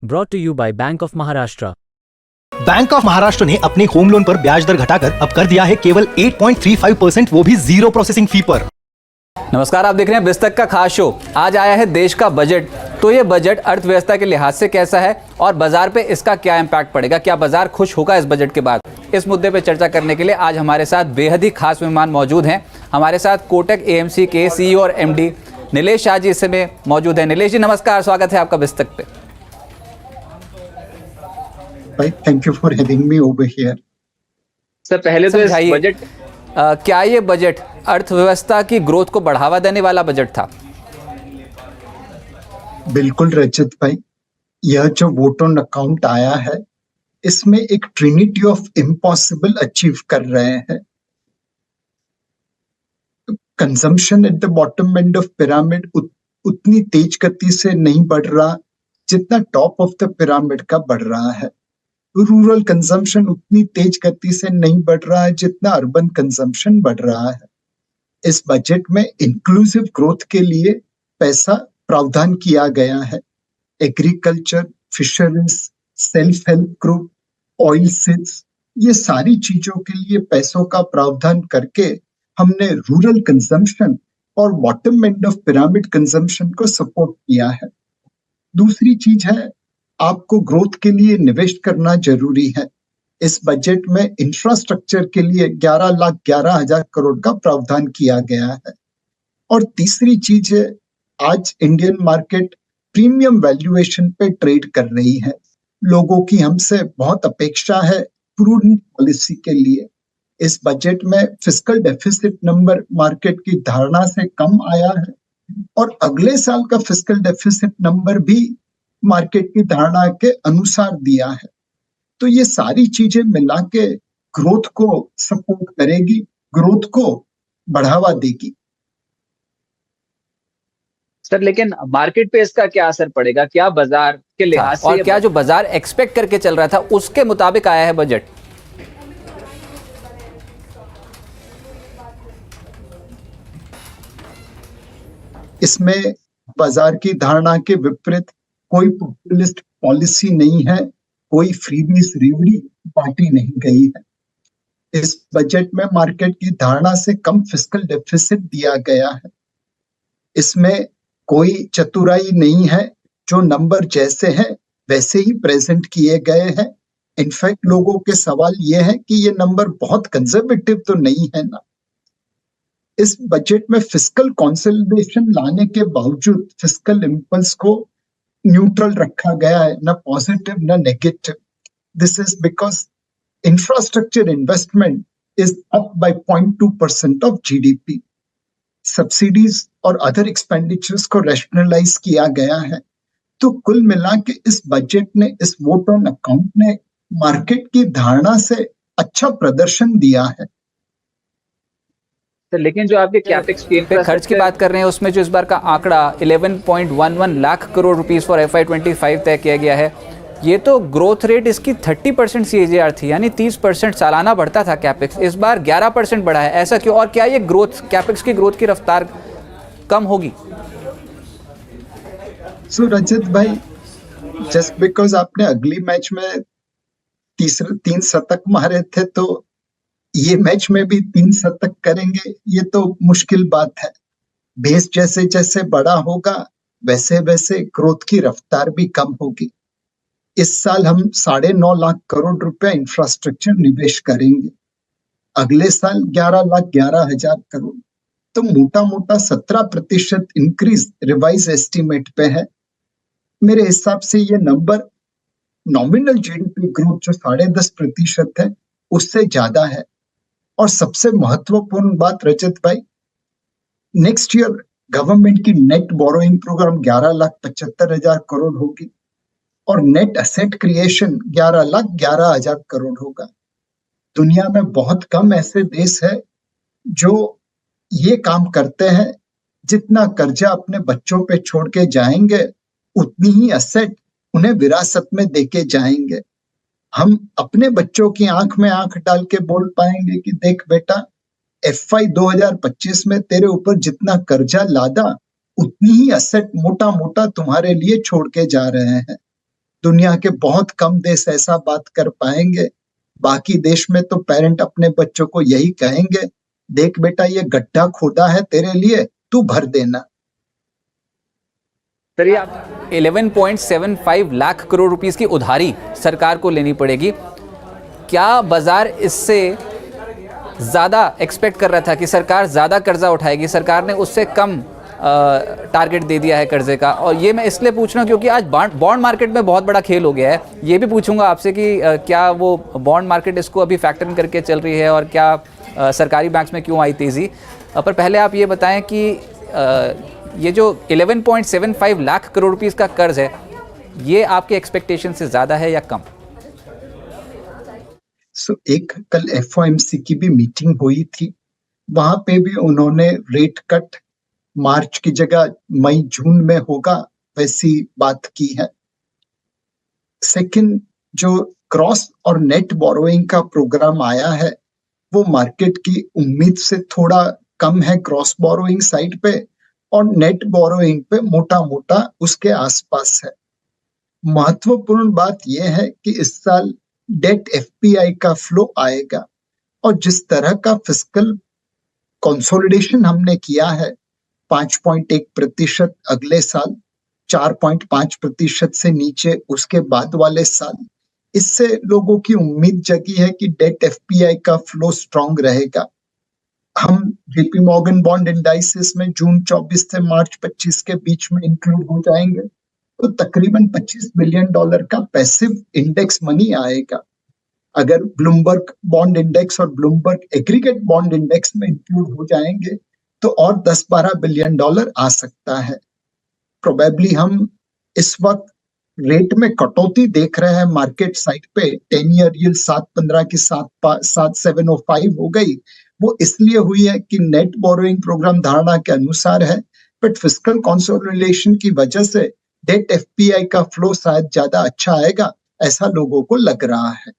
Brought to you by Bank of Maharashtra. Bank of Maharashtra ने अपने home loan पर ब्याज दर घटाकर अब कर दिया है केवल 8.35%, वो भी जीरो प्रोसेसिंग फी पर। नमस्कार, आप देख रहे हैं बिस्तक का खास शो। आज आया है देश का बजट। तो ये बजट अर्थव्यवस्था के लिहाज से कैसा है और बाजार पे इसका क्या इम्पैक्ट पड़ेगा, क्या बाजार खुश होगा इस बजट के बाद? इस मुद्दे पे चर्चा करने के लिए आज हमारे साथ बेहद ही खास मेहमान मौजूद हैं। हमारे साथ कोटक एएमसी के सीईओ और एमडी नीलेश शाह जी इस समय मौजूद हैं। नीलेश जी नमस्कार, स्वागत है आपका बिस्तक पे। Thank you for having me over here. Sir पहले तो इस बजट क्या ये बजट अर्थव्यवस्था की ग्रोथ को बढ़ावा देने वाला बजट था? बिल्कुल रजत भाई, यह जो वोट ऑन अकाउंट आया है इसमें एक ट्रिनिटी ऑफ इम्पॉसिबल अचीव कर रहे हैं। Consumption at the bottom end of pyramid उतनी तेज गति से नहीं बढ़ रहा जितना टॉप ऑफ द पिरामिड का बढ़ रहा है। रूरल कंजम्पशन उतनी तेज गति से नहीं बढ़ रहा है जितना अर्बन कंजम्पशन बढ़ रहा है। इस बजट में इंक्लूसिव ग्रोथ के लिए पैसा प्रावधान किया गया है। Agriculture, fisheries, self help group, oil seeds, ये सारी चीजों के लिए पैसों का प्रावधान करके हमने रूरल कंजम्पशन और bottom end of pyramid consumption को सपोर्ट किया है। दूसरी चीज है, आपको ग्रोथ के लिए निवेश करना जरूरी है। इस बजट में इंफ्रास्ट्रक्चर के लिए 11,11,000 करोड़ का प्रावधान किया गया है। और तीसरी चीज है, आज इंडियन मार्केट प्रीमियम वैल्यूएशन पे ट्रेड कर रही है। लोगों की हमसे बहुत अपेक्षा है प्रूडेंट पॉलिसी के लिए। इस बजट में फिस्कल डेफिसिट नंबर मार्केट की धारणा से कम आया है और अगले साल का फिस्कल डेफिसिट नंबर भी मार्केट की धारणा के अनुसार दिया है। तो ये सारी चीजें मिला के ग्रोथ को सपोर्ट करेगी, ग्रोथ को बढ़ावा देगी। सर लेकिन मार्केट पे इसका क्या असर पड़ेगा, क्या बाजार के लिहाज से और क्या जो बाजार एक्सपेक्ट करके चल रहा था उसके मुताबिक आया है बजट? इसमें बाजार की धारणा के विपरीत कोई पॉपुलिस्ट पॉलिसी नहीं है, कोई फ्रीबीज रेवड़ी बांटी नहीं गई है। इस बजट में मार्केट की धारणा से कम फिस्कल डेफिसिट दिया गया है। इसमें कोई चतुराई नहीं है, जो नंबर जैसे हैं वैसे ही प्रेजेंट किए गए हैं। इनफैक्ट लोगों के सवाल ये है कि ये नंबर बहुत कंजर्वेटिव तो नहीं है ना। इस बजट में फिस्कल कंसोलिडेशन लाने के बावजूद फिस्कल इंपल्स को न्यूट्रल रखा गया है, ना पॉजिटिव ना negative. This is because infrastructure investment is up by 0.2% of GDP. Subsidies और अदर एक्सपेंडिचर्स को रैशनलाइज किया गया है। तो कुल मिला के इस बजट ने, इस वोट ऑन अकाउंट ने मार्केट की धारणा से अच्छा प्रदर्शन दिया है। तो लेकिन जो आपके कैपेक्स पे खर्च की बात कर रहे हैं उसमें जो इस बार का आंकड़ा 11.11 lakh crore rupees for FY25 तय किया गया है, ये तो ग्रोथ रेट इसकी 30% CAGR थी, यानी 30% सालाना बढ़ता था कैपेक्स। इस बार 11% बढ़ा है, ऐसा क्यों? और क्या ये ग्रोथ, कैपेक्स की ग्रोथ की रफ्तार कम होगी? सो रजत भाई, जस्ट बिकॉज आपने अगली मैच में 3 शतक मारे थे तो ये मैच में भी 3 शतक करेंगे, ये तो मुश्किल बात है। बेस जैसे जैसे बड़ा होगा वैसे वैसे ग्रोथ की रफ्तार भी कम होगी। इस साल हम 9.5 लाख करोड़ रुपए इंफ्रास्ट्रक्चर निवेश करेंगे, अगले साल 11,11,000 करोड़। तो मोटा मोटा 17% इंक्रीज रिवाइज एस्टिमेट पे है। मेरे हिसाब से ये नंबर नॉमिनल जीडीपी ग्रोथ जो 10.5% है उससे ज्यादा है। और सबसे महत्वपूर्ण बात रजत भाई, नेक्स्ट ईयर गवर्नमेंट की नेट बोरोइंग प्रोग्राम 11,75,000 करोड़ होगी और नेट एसेट क्रिएशन 11,11,000 करोड़ होगा। दुनिया में बहुत कम ऐसे देश है जो ये काम करते हैं। जितना कर्जा अपने बच्चों पे छोड़ के जाएंगे उतनी ही एसेट उन्हें विरासत में देके जाएंगे। हम अपने बच्चों की आंख में आंख डाल के बोल पाएंगे कि देख बेटा, FY 2025 में तेरे ऊपर जितना कर्जा लादा उतनी ही एसेट मोटा मोटा तुम्हारे लिए छोड़ के जा रहे हैं। दुनिया के बहुत कम देश ऐसा बात कर पाएंगे। बाकी देश में तो पेरेंट अपने बच्चों को यही कहेंगे, देख बेटा ये गड्ढा खोदा है तेरे लिए, तू भर देना। सर, ये आप 11.75 लाख करोड़ रुपीस की उधारी सरकार को लेनी पड़ेगी। क्या बाजार इससे ज़्यादा एक्सपेक्ट कर रहा था कि सरकार ज़्यादा कर्जा उठाएगी? सरकार ने उससे कम टारगेट दे दिया है कर्जे का। और ये मैं इसलिए पूछ रहा हूँ क्योंकि आज बॉन्ड मार्केट में बहुत बड़ा खेल हो गया है। ये भी पूछूंगा आपसे कि क्या वो बॉन्ड मार्केट इसको अभी फैक्टर इन करके चल रही है और क्या सरकारी बैंक्स में क्यों आई तेज़ी। पर पहले आप ये बताएं कि ये जो 11.75 लाख करोड़ रुपीस का कर्ज है, ये आपके एक्सपेक्टेशन से ज़्यादा है या कम? एक कल FOMC की भी मीटिंग हुई थी, वहां पे भी उन्होंने रेट कट मार्च की जगह मई जून में होगा वैसी बात की है। सेकंड, जो क्रॉस और नेट बोरोइंग का प्रोग्राम आया है वो मार्केट की उम्मीद से थोड़ा कम है क्रॉस बोरोइंग साइड पे, और नेट बोरोइंग पे मोटा मोटा उसके आसपास है। महत्वपूर्ण बात यह है कि इस साल डेट FPI का फ्लो आएगा, और जिस तरह का फिस्कल कंसोलिडेशन हमने किया है 5.1% अगले साल, 4.5% से नीचे उसके बाद वाले साल, इससे लोगों की उम्मीद जगी है कि डेट FPI का फ्लो स्ट्रांग रहेगा। हम JP Morgan बॉन्ड इंडाइसेस में जून 24 से मार्च 25 के बीच में इंक्लूड हो जाएंगे, तो तकरीबन $25 बिलियन का पैसिव इंडेक्स मनी आएगा। अगर ब्लूमबर्ग बॉन्ड इंडेक्स और ब्लूमबर्ग एग्रीगेट बॉन्ड इंडेक्स में इंक्लूड हो जाएंगे तो और $10-12 बिलियन आ सकता है। प्रोबेबली हम इस वक्त रेट में कटौती देख रहे हैं मार्केट साइड पे। 10 ईयर यील्ड 7.15 की 7.05 हो गई। वो इसलिए हुई है कि नेट बोरोइंग प्रोग्राम धारणा के अनुसार है, बट फिस्कल कंसोलिडेशन की वजह से डेट FPI का फ्लो शायद ज्यादा अच्छा आएगा, ऐसा लोगों को लग रहा है।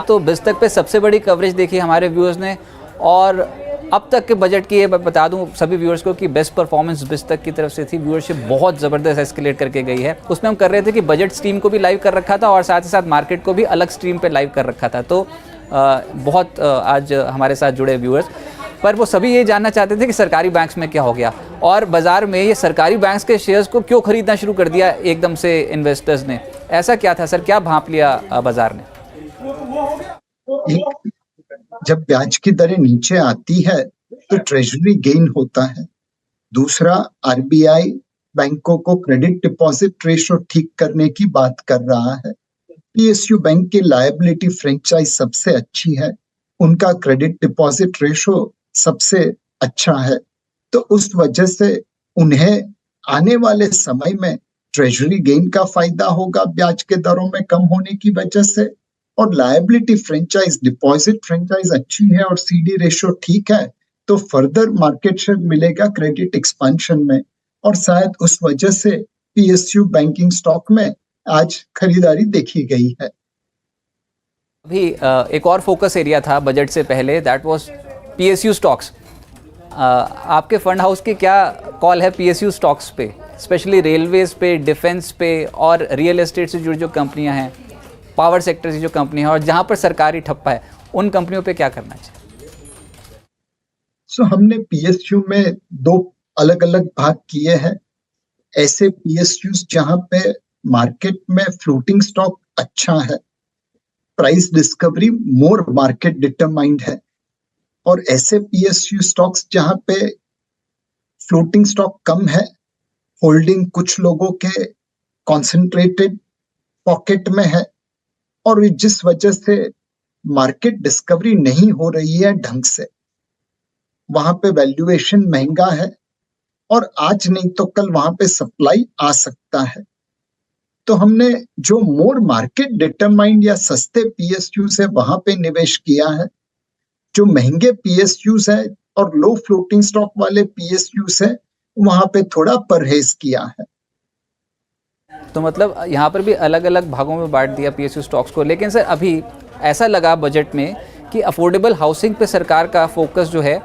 तो बिस्तक पे सबसे बड़ी कवरेज देखी हमारे व्यूअर्स ने, और अब तक के बजट की ये बता दूं सभी व्यूअर्स को कि बेस्ट परफॉर्मेंस बिस्तक की तरफ से थी। व्यूअरशिप बहुत ज़बरदस्त एस्केलेट करके गई है। उसमें हम कर रहे थे कि बजट स्ट्रीम को भी लाइव कर रखा था और साथ ही साथ मार्केट को भी अलग स्ट्रीम पे लाइव कर रखा था। तो बहुत आज हमारे साथ जुड़े व्यूअर्स, पर वो सभी ये जानना चाहते थे कि सरकारी बैंक्स में क्या हो गया, और बाज़ार में ये सरकारी बैंक्स के शेयर्स को क्यों खरीदना शुरू कर दिया एकदम से इन्वेस्टर्स ने। ऐसा क्या था सर, क्या भांप लिया बाज़ार ने? जब ब्याज की दरें नीचे आती है तो ट्रेजरी गेन होता है। दूसरा, RBI बैंकों को क्रेडिट डिपॉजिट रेशो ठीक करने की बात कर रहा है। PSU बैंक की लायबिलिटी फ्रेंचाइज सबसे अच्छी है, उनका क्रेडिट डिपॉजिट रेशो सबसे अच्छा है, तो उस वजह से उन्हें आने वाले समय में ट्रेजरी गेन का फायदा होगा ब्याज के दरों में कम होने की वजह से। और लायबिलिटी फ्रेंचाइज, डिपॉजिट फ्रेंचाइज अच्छी है और CD रेशो ठीक है, तो फर्दर मार्केट शेयर मिलेगा क्रेडिट एक्सपेंशन में, और शायद उस वजह से PSU बैंकिंग स्टॉक में आज खरीदारी देखी गई है। अभी एक और फोकस एरिया था बजट से पहले, दैट वाज PSU स्टॉक्स। आपके फंड हाउस की क्या कॉल है PSU स्टॉक्स पे, स्पेशली रेलवेज पे, डिफेंस पे और रियल एस्टेट से जुड़ी जो कंपनियां हैं, पावर सेक्टर की जो कंपनी है और जहां पर सरकारी ठप्पा है, उन कंपनियों पे क्या करना चाहिए? हमने PSU में 2 अलग अलग भाग किए हैं। ऐसे PSUs जहां पे मार्केट में फ्लोटिंग स्टॉक अच्छा है, प्राइस डिस्कवरी मोर मार्केट डिटरमाइंड है, और ऐसे PSU स्टॉक्स जहां पे फ्लोटिंग स्टॉक कम है, होल्डिंग कुछ लोगों के कॉन्सेंट्रेटेड पॉकेट में है, और जिस वजह से मार्केट डिस्कवरी नहीं हो रही है ढंग से, वहां पे वैल्यूएशन महंगा है और आज नहीं तो कल वहां पे सप्लाई आ सकता है। तो हमने जो मोर मार्केट डिटरमाइंड या सस्ते PSUs है वहां पे निवेश किया है। जो महंगे PSUs है और लो फ्लोटिंग स्टॉक वाले PSUs है वहां पे थोड़ा परहेज किया है। तो मतलब यहाँ पर भी अलग अलग भागों में बांट दिया PSU स्टॉक्स को। लेकिन सर अभी ऐसा लगा बजट में कि अफोर्डेबल हाउसिंग पे सरकार का फोकस जो है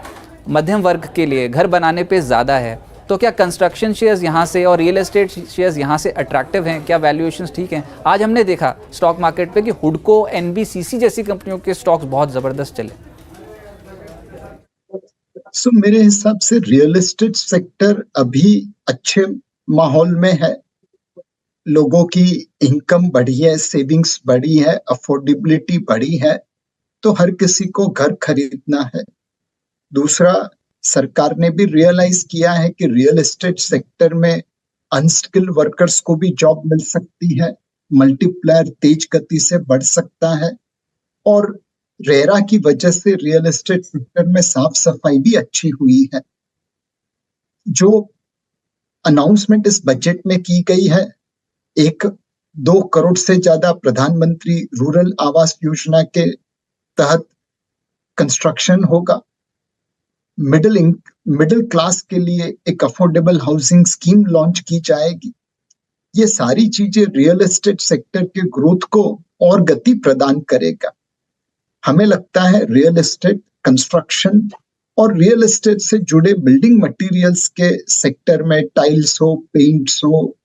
मध्यम वर्ग के लिए घर बनाने पे ज़्यादा है, तो क्या कंस्ट्रक्शन शेयर्स यहाँ से और रियल एस्टेट शेयर्स यहाँ से अट्रैक्टिव हैं? क्या वैल्यूएशंस ठीक हैं? आज हमने देखा स्टॉक मार्केट पे कि हुडको, एनबीसीसी जैसी कंपनियों के स्टॉक्स बहुत ज़बरदस्त चले। सो मेरे हिसाब से रियल एस्टेट सेक्टर अभी अच्छे माहौल में है। लोगों की इनकम बढ़ी है, सेविंग्स बढ़ी है, अफोर्डेबिलिटी बढ़ी है, तो हर किसी को घर खरीदना है। दूसरा, सरकार ने भी रियलाइज किया है कि रियल एस्टेट सेक्टर में अनस्किल्ड वर्कर्स को भी जॉब मिल सकती है, मल्टीप्लायर तेज गति से बढ़ सकता है, और रेरा की वजह से रियल एस्टेट सेक्टर में साफ सफाई भी अच्छी हुई है। जो अनाउंसमेंट इस बजट में की गई है, 1-2 करोड़ से ज्यादा प्रधानमंत्री रूरल आवास योजना के तहत कंस्ट्रक्शन होगा। मिडिल क्लास के लिए एक अफोर्डेबल हाउसिंग स्कीम लॉन्च की जाएगी। ये सारी चीजें रियल एस्टेट सेक्टर के ग्रोथ को और गति प्रदान करेगा। हमें लगता है रियल एस्टेट, कंस्ट्रक्शन और रियल एस्टेट से जुड़े बिल्डिंग मटेरियल्स के सेक्टर में टाइल्स हो, पेंट्स हो,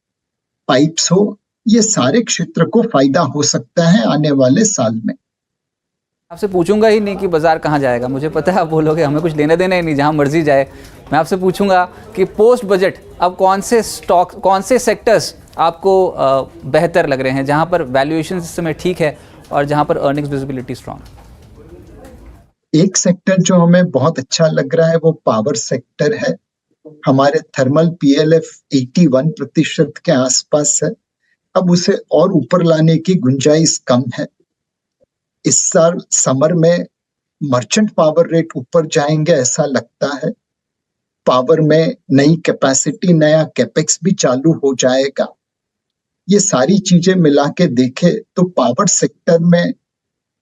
पाइप्स हो, ये सारे क्षेत्र को फायदा हो सकता है आने वाले साल में। आपसे पूछूंगा ही नहीं कि बाजार कहाँ जाएगा, मुझे पता है आप बोलोगे हमें कुछ लेना देना ही नहीं, जहाँ मर्जी जाए। मैं आपसे पूछूंगा कि पोस्ट बजट अब कौन से स्टॉक, कौन से सेक्टर्स आपको बेहतर लग रहे हैं, जहाँ पर वैल्यूएशन इस समय ठीक है और जहाँ पर अर्निंग्स विजिबिलिटी स्ट्रॉन्ग? एक सेक्टर जो हमें बहुत अच्छा लग रहा है वो पावर सेक्टर है। हमारे थर्मल पीएलएफ 81% के आसपास है। अब उसे और ऊपर लाने की गुंजाइश कम है। इस साल समर में मर्चेंट पावर रेट ऊपर जाएंगे ऐसा लगता है। पावर में नई कैपेसिटी, नया कैपेक्स भी चालू हो जाएगा। ये सारी चीजें मिला के देखे तो पावर सेक्टर में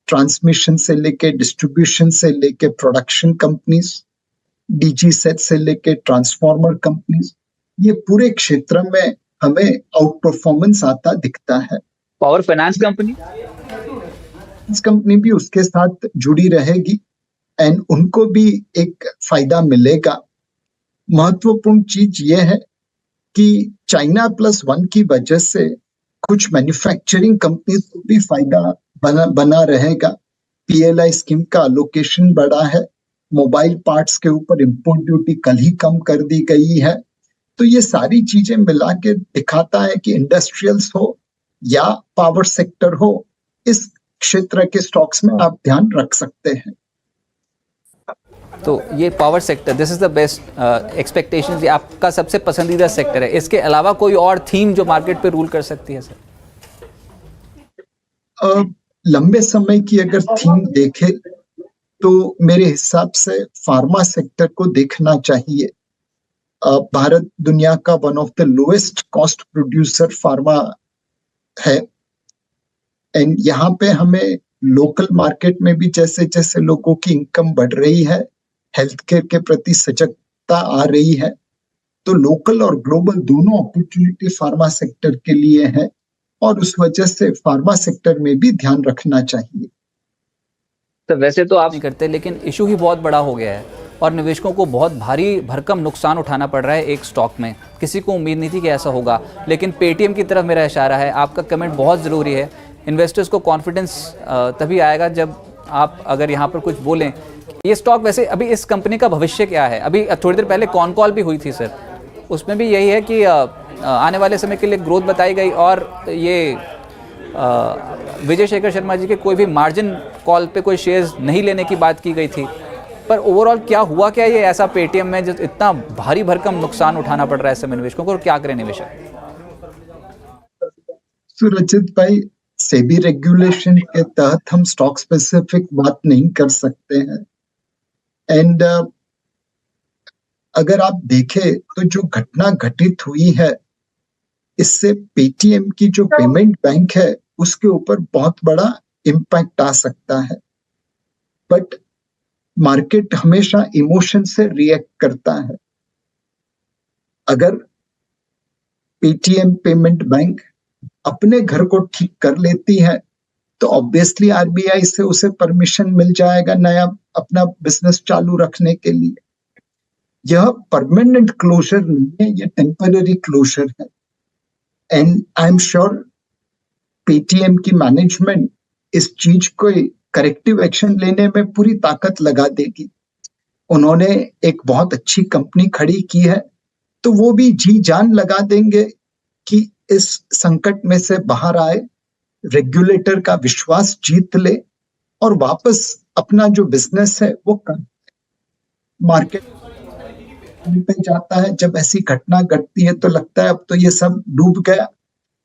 ट्रांसमिशन से लेके डिस्ट्रीब्यूशन से लेके प्रोडक्शन कंपनीज, डीजी सेट से लेके ट्रांसफार्मर कंपनीज, ये पूरे क्षेत्र में हमें आउट परफॉर्मेंस आता दिखता है। पावर फाइनेंस कंपनी भी उसके साथ जुड़ी रहेगी एंड उनको भी एक फायदा मिलेगा। महत्वपूर्ण चीज ये है कि चाइना +1 की वजह से कुछ मैन्युफैक्चरिंग कंपनीज को भी फायदा बना रहेगा। पीएलआई स्कीम का अलोकेशन बढ़ा है। मोबाइल पार्ट्स के ऊपर इंपोर्ट ड्यूटी कल ही कम कर दी गई है। तो ये सारी चीजें मिला के दिखाता है कि इंडस्ट्रियल्स हो या पावर सेक्टर हो, इस क्षेत्र के स्टॉक्स में आप ध्यान रख सकते हैं। तो ये power sector, this is the best expectations, ये आपका सबसे पसंदीदा सेक्टर है। इसके अलावा कोई और थीम जो मार्केट पे रूल कर सकती है सर? लंबे समय की अगर थीम देखे तो मेरे हिसाब से फार्मा सेक्टर को देखना चाहिए। भारत दुनिया का one of the lowest cost producer pharma है एंड यहाँ पे हमें लोकल मार्केट में भी जैसे जैसे लोगों की इनकम बढ़ रही है, हेल्थ केयर के प्रति सजगता आ रही है, तो लोकल और ग्लोबल दोनों अपॉर्चुनिटी फार्मा सेक्टर के लिए है और उस वजह से फार्मा सेक्टर में भी ध्यान रखना चाहिए। तो वैसे तो आप नहीं करते, लेकिन इशू ही बहुत बड़ा हो गया है और निवेशकों को बहुत भारी भरकम नुकसान उठाना पड़ रहा है एक स्टॉक में। किसी को उम्मीद नहीं थी कि ऐसा होगा, लेकिन पेटीएम की तरफ मेरा इशारा है। आपका कमेंट बहुत ज़रूरी है। इन्वेस्टर्स को कॉन्फिडेंस तभी आएगा जब आप अगर यहाँ पर कुछ बोलें। ये स्टॉक वैसे अभी इस कंपनी का भविष्य क्या है? अभी थोड़ी देर पहले कॉल भी हुई थी सर, उसमें भी यही है कि आने वाले समय के लिए ग्रोथ बताई गई और ये विजय शेखर शर्मा जी के कोई भी मार्जिन कॉल पे कोई शेयर्स नहीं लेने की बात की गई थी। पर ओवरऑल क्या हुआ, क्या ये ऐसा पेटीएम में जो इतना भारी भरकम नुकसान उठाना पड़ रहा है सब निवेशकों को, और क्या करें निवेशक? सुरजित भाई, सेबी रेगुलेशन के तहत हम स्टॉक स्पेसिफिक बात नहीं कर सकते हैं एंड अगर आप देखें तो जो घटना घटित हुई है इससे पेटीएम की जो पेमेंट बैंक है उसके ऊपर बहुत बड़ा इम्पैक्ट आ सकता है। बट मार्केट हमेशा इमोशन से रिएक्ट करता है। अगर पेटीएम पेमेंट बैंक अपने घर को ठीक कर लेती है तो ऑब्वियसली आरबीआई से उसे परमिशन मिल जाएगा नया अपना बिजनेस चालू रखने के लिए। यह परमानेंट क्लोजर नहीं है, यह टेम्पररी क्लोजर है। And I am sure Paytm की मैनेजमेंट इस चीज को करेक्टिव एक्शन लेने में पूरी ताकत लगा देगी। उन्होंने एक बहुत अच्छी कंपनी खड़ी की है, तो वो भी जी जान लगा देंगे कि इस संकट में से बाहर आए, रेगुलेटर का विश्वास जीत ले और वापस अपना जो बिजनेस है वो कर। मार्केट पे जाता है, जब ऐसी घटना घटती है तो लगता है अब तो ये सब डूब गया,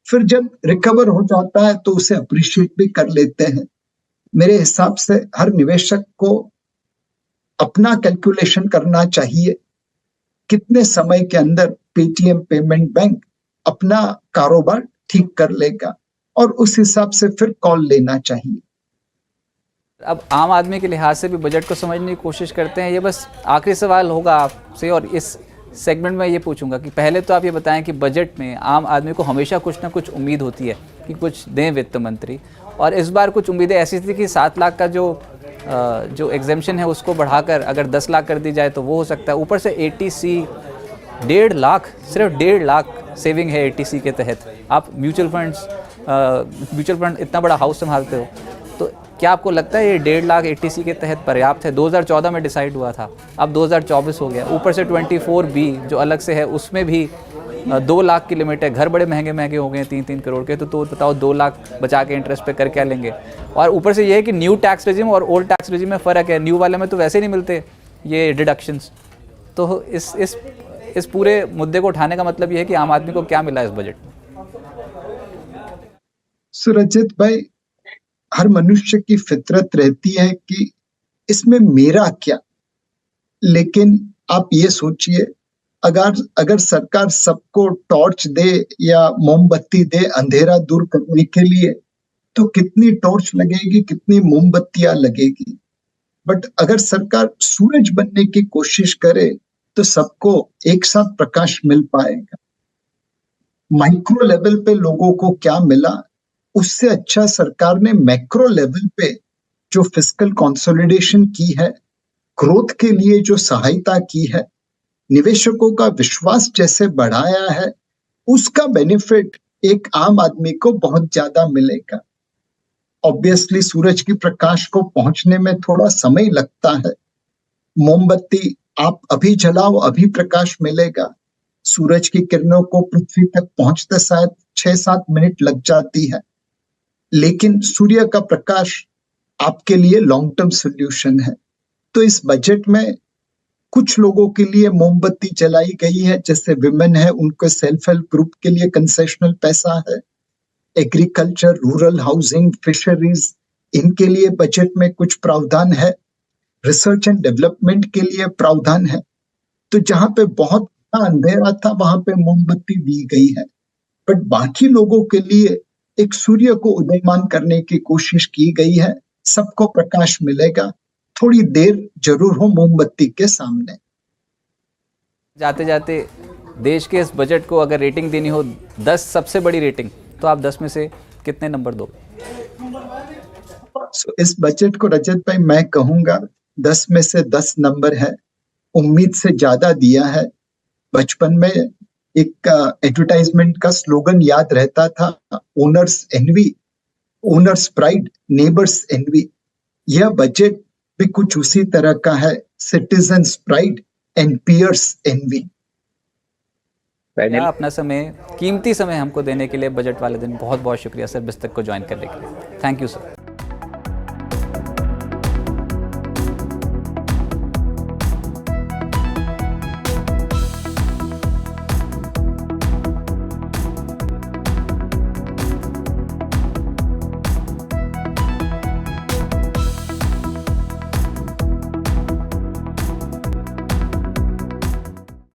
फिर जब रिकवर हो जाता है तो उसे अप्रिशिएट भी कर लेते हैं। मेरे हिसाब से हर निवेशक को अपना कैलकुलेशन करना चाहिए, कितने समय के अंदर पेटीएम पेमेंट बैंक अपना कारोबार ठीक कर लेगा और उस हिसाब से फिर कॉल लेना चाहिए। अब आम आदमी के लिहाज से भी बजट को समझने की कोशिश करते हैं। ये बस आखिरी सवाल होगा आपसे, और इस सेगमेंट में ये पूछूंगा कि पहले तो आप ये बताएं कि बजट में आम आदमी को हमेशा कुछ ना कुछ उम्मीद होती है कि कुछ दें वित्त मंत्री, और इस बार कुछ उम्मीदें ऐसी थी कि 7 लाख का जो एग्जेम्पशन है उसको बढ़ाकर अगर 10 लाख कर दी जाए तो वो हो सकता है। ऊपर से एटीसी 1.5 लाख, सिर्फ 1.5 लाख सेविंग है एटीसी के तहत। आप म्यूचुअल फंड इतना बड़ा हाउस संभालते हो, तो क्या आपको लगता है ये 1.5 लाख एटीसी के तहत पर्याप्त है? 2014 में डिसाइड हुआ था, अब 2024 हो गया। ऊपर से 24B जो अलग से है उसमें भी 2 लाख की लिमिट है। घर बड़े महंगे महंगे हो गए हैं 3-3 करोड़ के, तो बताओ 2 लाख बचा के इंटरेस्ट पे कर क्या लेंगे? और ऊपर से ये है कि न्यू टैक्स रेजिम और ओल्ड टैक्स रेजिम में फ़र्क है। न्यू वाले में तो वैसे नहीं मिलते ये डिडक्शंस। तो इस पूरे मुद्दे को उठाने का मतलब ये है कि आम आदमी को क्या मिला इस बजट में? सुरजित भाई, हर मनुष्य की फितरत रहती है कि इसमें मेरा क्या, लेकिन आप ये सोचिए, अगर सरकार सबको टॉर्च दे या मोमबत्ती दे अंधेरा दूर करने के लिए, तो कितनी टॉर्च लगेगी, कितनी मोमबत्तियां लगेगी। बट अगर सरकार सूरज बनने की कोशिश करे तो सबको एक साथ प्रकाश मिल पाएगा। माइक्रो लेवल पे लोगों को क्या मिला, उससे अच्छा सरकार ने मैक्रो लेवल पे जो फिस्कल कंसोलिडेशन की है, ग्रोथ के लिए जो सहायता की है, निवेशकों का विश्वास जैसे बढ़ाया है, उसका बेनिफिट एक आम आदमी को बहुत ज्यादा मिलेगा। ऑब्वियसली सूरज की प्रकाश को पहुंचने में थोड़ा समय लगता है। मोमबत्ती आप अभी जलाओ अभी प्रकाश मिलेगा, सूरज की किरणों को पृथ्वी तक पहुंचते शायद 6-7 मिनट लग जाती है, लेकिन सूर्य का प्रकाश आपके लिए लॉन्ग टर्म सोल्यूशन है। तो इस बजट में कुछ लोगों के लिए मोमबत्ती जलाई गई है, जैसे विमेन है उनको सेल्फ हेल्प ग्रुप के लिए कंसेशनल पैसा है, एग्रीकल्चर, रूरल हाउसिंग, फिशरीज, इनके लिए बजट में कुछ प्रावधान है, रिसर्च एंड डेवलपमेंट के लिए प्रावधान है। तो जहां पे बहुत अंधेरा था वहां पे मोमबत्ती दी गई है, बट बाकी लोगों के लिए एक सूर्य को उदयमान करने की कोशिश की गई है। सबको प्रकाश मिलेगा, थोड़ी देर जरूर हो मोमबत्ती के सामने। जाते जाते देश के इस बजट को अगर रेटिंग देनी हो, 10 सबसे बड़ी रेटिंग, तो आप 10 में से कितने नंबर दो? इस बजट को रजत भाई मैं कहूंगा 10 में से 10 नंबर है। उम्मीद से ज्यादा दिया है। बचपन में एक एडवर्टाइजमेंट का स्लोगन याद रहता था, owners envy, owners pride, neighbours envy. यह बजट भी कुछ उसी तरह का है, citizens pride and peers envy. अपना समय, कीमती समय हमको देने के लिए बजट वाले दिन बहुत बहुत शुक्रिया सर, बिस्तक को ज्वाइन करने के लिए। Thank you sir.